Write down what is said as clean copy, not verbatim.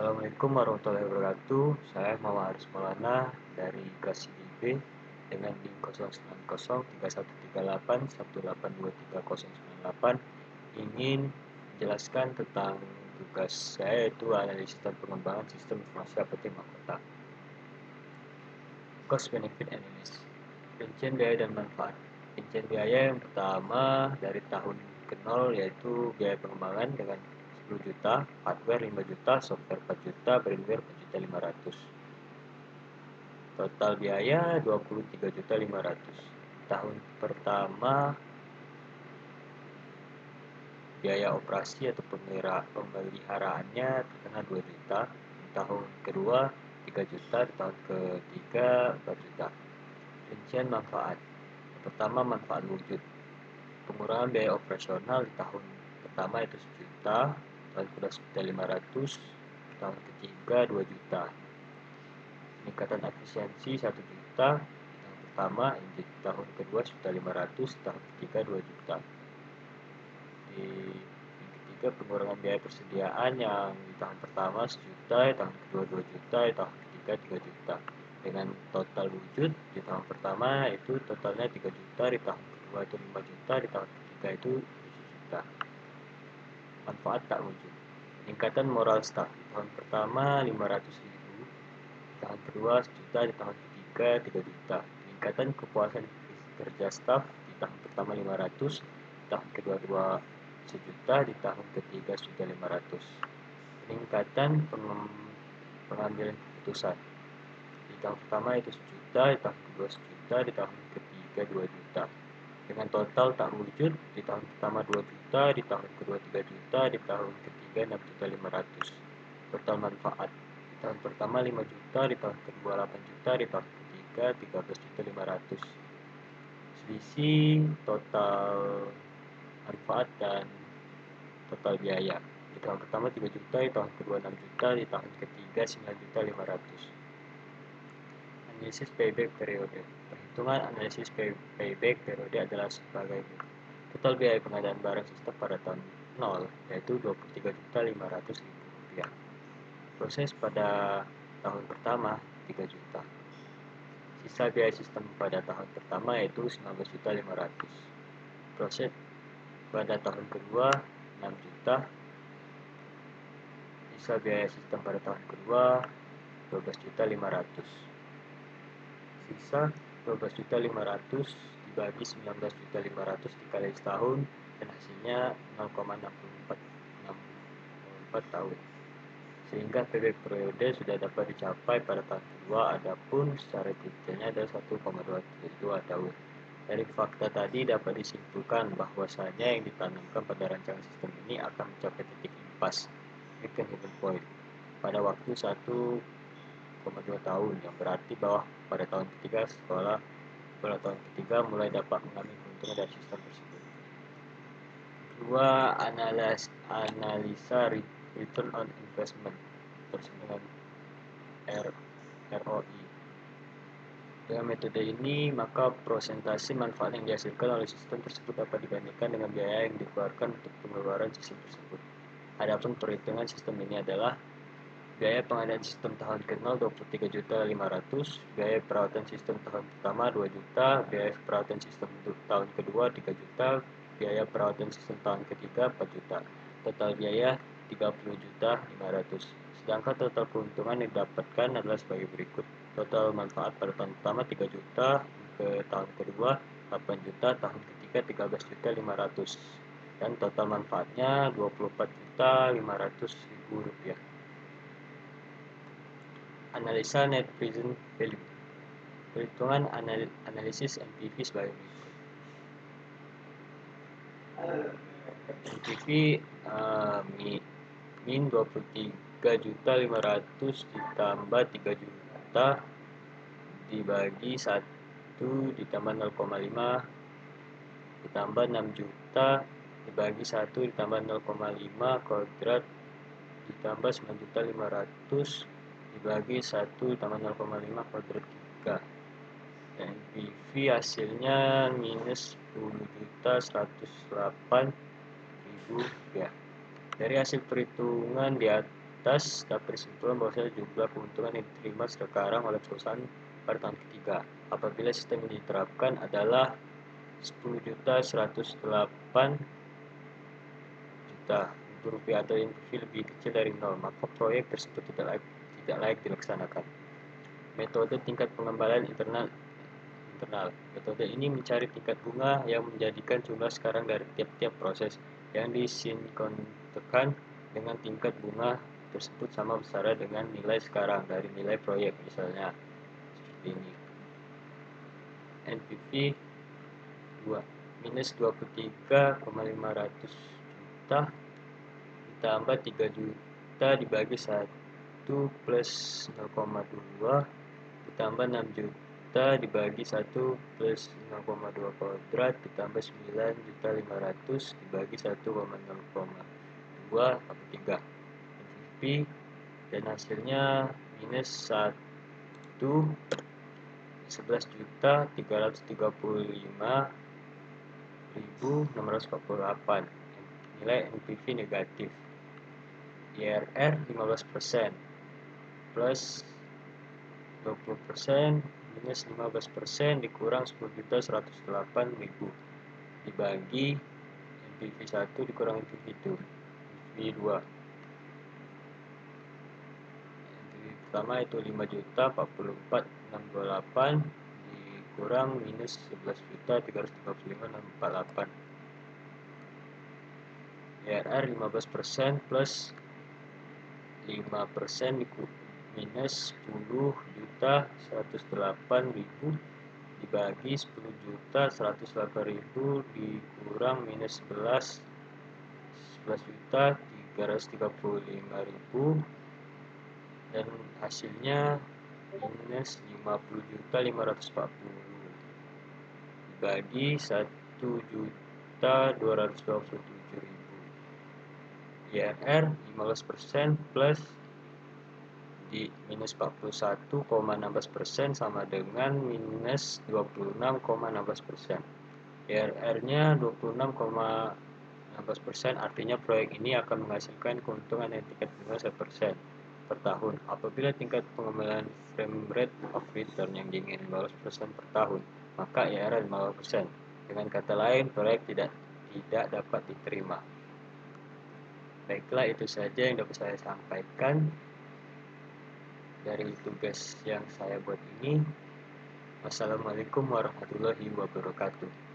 Assalamualaikum warahmatullahi wabarakatuh. Saya Muhammad Aris Maulana dari KCIB dengan NIM 090313818230098 ingin menjelaskan tentang tugas saya, yaitu analisis dan pengembangan sistem informasi apotek mahkota. Cost Benefit Analysis, rincian biaya dan manfaat. Rincian biaya yang pertama dari tahun ke 0 yaitu biaya pengembangan dengan 10 juta, hardware 5 juta, software 4 juta, brainware 4.500.000. Total biaya 23.500.000. Tahun pertama biaya operasi atau pemeliharaannya terkena 2 juta, tahun kedua 3 juta, di tahun ketiga 4 juta. Rincian manfaat. Pertama, manfaat wujud. Pengurangan biaya operasional di tahun pertama itu 1 juta, tahun kedua 1.500.000, tahun ketiga 2 juta. Peningkatan efisiensi 1 juta di tahun pertama, di tahun kedua 1.500.000, tahun ketiga 2 juta. Di yang ketiga, pengurangan biaya persediaan yang di tahun pertama 1 juta, di tahun kedua 2 juta, di tahun ketiga 3 juta. Dengan total wujud di tahun pertama itu totalnya 3 juta, di tahun kedua itu 5 juta, di tahun ketiga itu 7 juta. Manfaat tak wujud. Peningkatan moral staf di tahun pertama 500.000, di tahun kedua 1 juta, di tahun ketiga 3 juta. Peningkatan kepuasan kerja staf di tahun pertama 500, di tahun kedua 1 juta, di tahun ketiga 1.500.000. Peningkatan pengambilan keputusan di tahun pertama itu 1 juta, di tahun kedua 1 juta, di tahun ketiga 2 juta. Dengan total tak wujud di tahun pertama 2 juta, di tahun kedua 3 juta, di tahun ketiga 6.500.000. Total manfaat di tahun pertama 5 juta, di tahun kedua 8 juta, di tahun ketiga 13.500.000. Selisih total manfaat dan total biaya. Di tahun pertama 3 juta, di tahun kedua 6 juta, di tahun ketiga 9.500.000. Analisis payback periode. Perhitungan analisis payback periode adalah sebagai berikut. Total biaya pengadaan barang sistem pada tahun 0 yaitu Rp23.500.000. Proses pada tahun pertama 3 juta. Sisa biaya sistem pada tahun pertama yaitu 19.500.000. Proses pada tahun kedua 6 juta. Sisa biaya sistem pada tahun kedua 12.500.000. Sisa 12.500.000 dibagi 19.500.000 dikali setahun dan hasilnya 0,64 tahun. Sehingga payback periode sudah dapat dicapai pada tahun kedua, adapun secara detailnya adalah 1,22 tahun. Dari fakta tadi dapat disimpulkan bahwasanya yang ditanamkan pada rancangan sistem ini akan mencapai titik impas (break-even point) pada waktu 1,2 tahun, yang berarti bahwa pada tahun ketiga setelah tahun ketiga mulai dapat mengambil keuntungan dari sistem tersebut. Kedua, analisa return on investment dengan ROI. Dengan metode ini, maka persentase manfaat yang dihasilkan oleh sistem tersebut dapat dibandingkan dengan biaya yang dikeluarkan untuk pengeluaran sistem tersebut. Adapun perhitungan sistem ini adalah biaya pengadaan sistem tahun ke-0 23.500.000, biaya perawatan sistem tahun pertama 2 juta, biaya perawatan sistem untuk tahun kedua 3 juta, biaya perawatan sistem tahun ketiga 4 juta. Total biaya 30.500.000. Sedangkan total keuntungan yang didapatkan adalah sebagai berikut. Total manfaat pada tahun pertama 3 juta, ke tahun kedua 8 juta, tahun ketiga 13.500.000. Dan total manfaatnya Rp24.500.000. Analisa net present value. Perhitungan analisis NPV sebagai berikut. NPV min 23.500.000 ditambah 3 juta dibagi 1 ditambah 0,5 ditambah 6 juta dibagi 1 ditambah 0,5 kuadrat ditambah 9.500.000 dibagi 1 ditambah 0,5 kuadrat 3. Dan NPV hasilnya minus 10.108.000 rupiah. Dari hasil perhitungan likuiditas dapat disimpulkan bahwa jumlah keuntungan yang diterima sekarang oleh perusahaan pada tahun ketiga apabila sistem yang diterapkan adalah 10.108.000.000 rupiah atau NPV lebih kecil dari 0, maka proyek tersebut tidak layak dilaksanakan. Metode tingkat pengembalian internal. Metode ini mencari tingkat bunga yang menjadikan jumlah sekarang dari tiap-tiap proses yang disinkronkan dengan tingkat bunga tersebut sama besar dengan nilai sekarang dari nilai proyek, misalnya seperti ini. NPV 2 minus 23,500 juta ditambah 3 juta dibagi 1 plus 0,2 ditambah 6 juta dibagi 1 plus 0,2 kuadrat ditambah 9.500.000 dibagi 1,0,2 tambah 3 NPV dan hasilnya minus 11.335.648 nilai NPV negatif. IRR 15% plus 20% minus 15% dikurang 10.108.000 dibagi NPV 1 dikurang NPV 2. NPV 2 NPV pertama itu 5.044.628 dikurang minus 11.335.648. IRR 15% plus 5% minus 10.108.000 dibagi 10.108.000 dikurang minus 11.335.000 dan hasilnya minus 50.540 dibagi 1.227.000. IRR 15% plus di minus 41,16% sama dengan minus 26,16%. IRR-nya 26,16%, artinya proyek ini akan menghasilkan keuntungan yang tingkat bunga 1% per tahun. Apabila tingkat pengembalian frame rate of return yang diinginkan 15% per tahun, maka IRR 15%. Dengan kata lain, proyek tidak dapat diterima. Baiklah, itu saja yang dapat saya sampaikan dari tugas yang saya buat ini. Wassalamualaikum warahmatullahi wabarakatuh.